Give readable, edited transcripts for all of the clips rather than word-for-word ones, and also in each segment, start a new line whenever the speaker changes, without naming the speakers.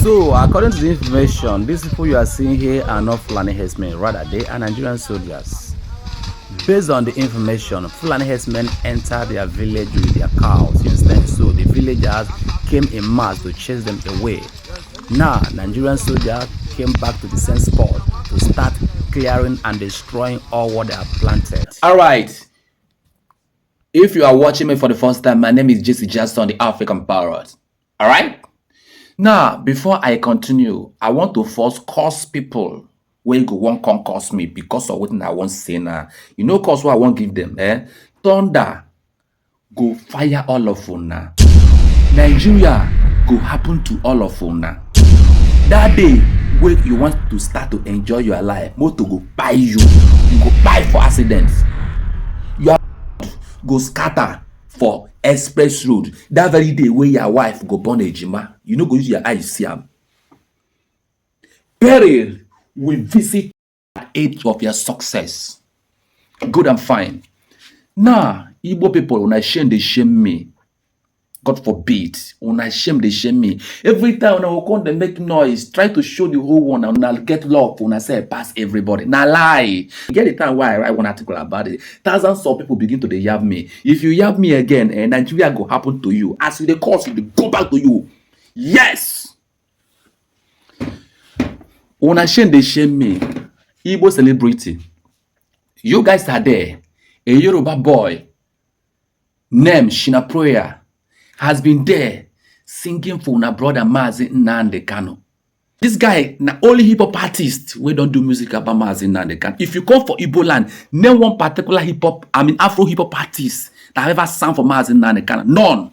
So, according to the information, these people you are seeing here are not Fulani herdsmen, rather they are Nigerian soldiers. Based on the information, Fulani herdsmen entered their village with their cows instead, so the villagers came in mass to chase them away. Now, Nigerian soldiers came back to the same spot to start clearing and destroying all what they have planted.
Alright, if you are watching me for the first time, my name is Jesse Jackson, the African Parrot. Alright? Now, before I continue, I want to first curse people when go won't come curse me because of what I want to say now. You know curse what I won't give them, eh? Thunder go fire all of you now. Nigeria go happen to all of you now. That day when you want to start to enjoy your life, motor go buy you. You go buy for accidents. Your go scatter for express road. That very day where your wife go born a jima, you know go use your eyes see am. Peril will visit at age of your success. Good and fine. Now, Igbo people, when I shame, they shame me. God forbid. When I shame, they shame me. Every time when I will come, they make noise, try to show the whole one, and I'll get love when I say I pass everybody. Now lie. Get the time why I write one article about it. Thousands of people begin to yab me. If you yab me again, Nigeria go happen to you. As you the cause, it will go back to you. Yes. When I shame, they shame me. Igbo celebrity. You guys are there. A Yoruba boy named Shina Prayer has been there singing for my brother Mazi Nnamdi Kanu. This guy, na only hip hop artist we don't do music about Mazi Nnamdi Kanu. If you come for Igbo land, name one particular Afro hip hop artist that ever sang for Mazi Nnamdi Kanu. None.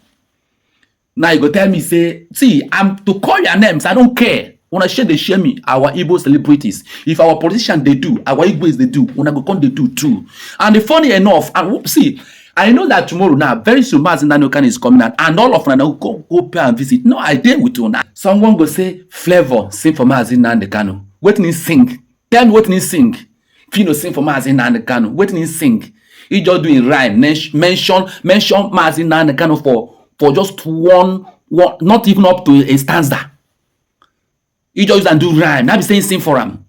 Now you go tell me, say, see, I'm to call your names, I don't care. When I share, they share me, our Igbo celebrities. If our politicians they do, our Igbos they do, when I go come they do too. And the funny enough, and see, I know that tomorrow now, very soon Mazi Nnamdi Kanu is coming out, and all of them will go pay and visit. No, I dare with you now. Someone go say, Flavor, sing for Mazi Nnamdi Kanu. What did he sing? Tell me what did he sing. Fino sing for Mazi Nnamdi Kanu. What did he sing? He just doing rhyme. Mention Mazi Nnamdi Kanu for just one, not even up to a stanza. He just and do rhyme. Now be saying sing for him.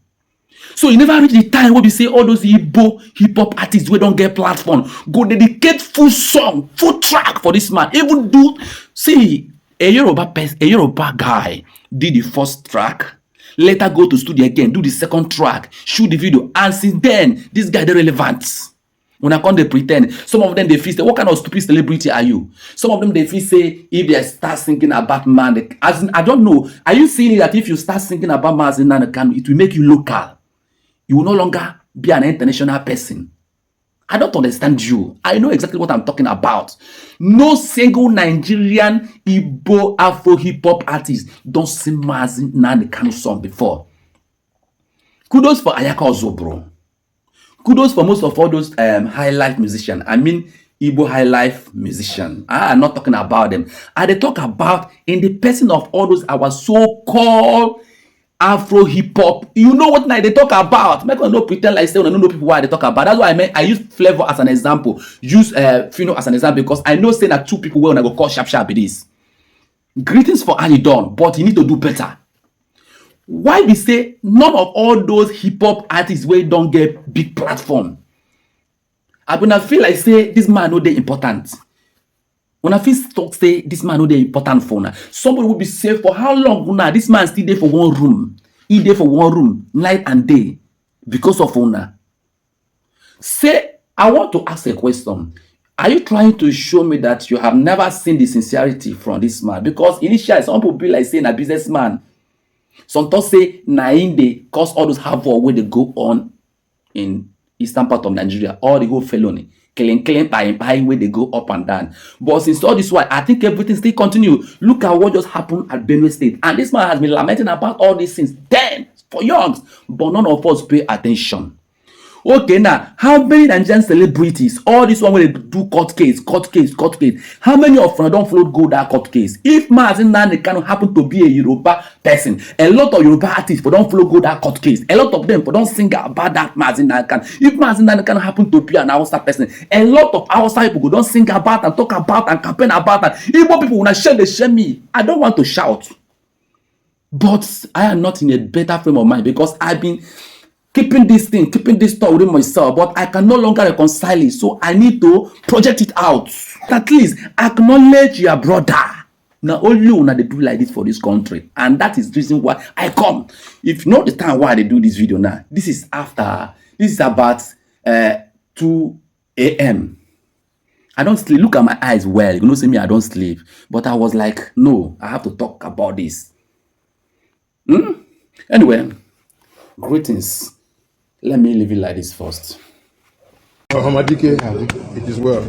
So you never reach the time where we say all those Igbo hip-hop artists we don't get platform. Go dedicate full song, full track for this man. Even do, see, a Yoruba guy did the first track, later go to studio again, do the second track, shoot the video, and since then, this guy they relevant. When I come, they pretend. Some of them, they feel say, what kind of stupid celebrity are you? Some of them, they feel say, if they start thinking about man, as in, I don't know, are you seeing that if you start thinking about Mazi Nnamdi Kanu, it will make you local? You will no longer be an international person. I don't understand you. I know exactly what I'm talking about. No single Nigerian Igbo Afro hip-hop artist don't sing Mazi Nnamdi Kanu song before. Kudos for Ayaka Ozobro. Kudos for most of all those high life musicians. I mean Igbo high life musicians. I'm not talking about them. They talk about in the person of all those our so-called Afro hip hop. You know what they talk about. Make no pretend like say I don't know people why they talk about. That's why I use Flavor as an example. Use Fino as an example because I know say that two people when I go call sharp it is. Greetings for Annie Dawn, but you need to do better. Why we say none of all those hip hop artists where don't get big platform? I gonna feel like say this man no they important. When I feel talk say this man no they important for now. Somebody will be safe for how long now? This man still there for one room. He there for one room night and day because of una. Say I want to ask a question. Are you trying to show me that you have never seen the sincerity from this man? Because initially some people be like saying a businessman. Sometimes say naim they cause all those havoc where they go on in eastern part of Nigeria, all the whole felony, killing by where they go up and down. But since all this while, I think everything still continue. Look at what just happened at Benue State, and this man has been lamenting about all these things then for years, but none of us pay attention. Okay, now, how many Nigerian celebrities, all this one where they do court case, how many of them don't float go that court case? If Mazi Nnamdi Kanu happen to be a Yoruba person, a lot of Yoruba artists for don't float go that court case. A lot of them for don't sing about that Mazi Nnamdi Kanu. If Mazi Nnamdi Kanu happen to be an Hausa person, a lot of Hausa people go don't sing about and talk about and campaign about that. Igbo people, when I share, they share me. I don't want to shout. But I am not in a better frame of mind because I've been keeping this thought within myself, but I can no longer reconcile it. So I need to project it out. At least acknowledge your brother. Now only una they do like this for this country, and that is the reason why I come. If you know the time why they do this video now, this is about 2 a.m. I don't sleep. Look at my eyes well. You know, see me, I don't sleep. But I was like, no, I have to talk about this. Anyway, greetings. Let me leave it like this first.
Hamadike, it is well.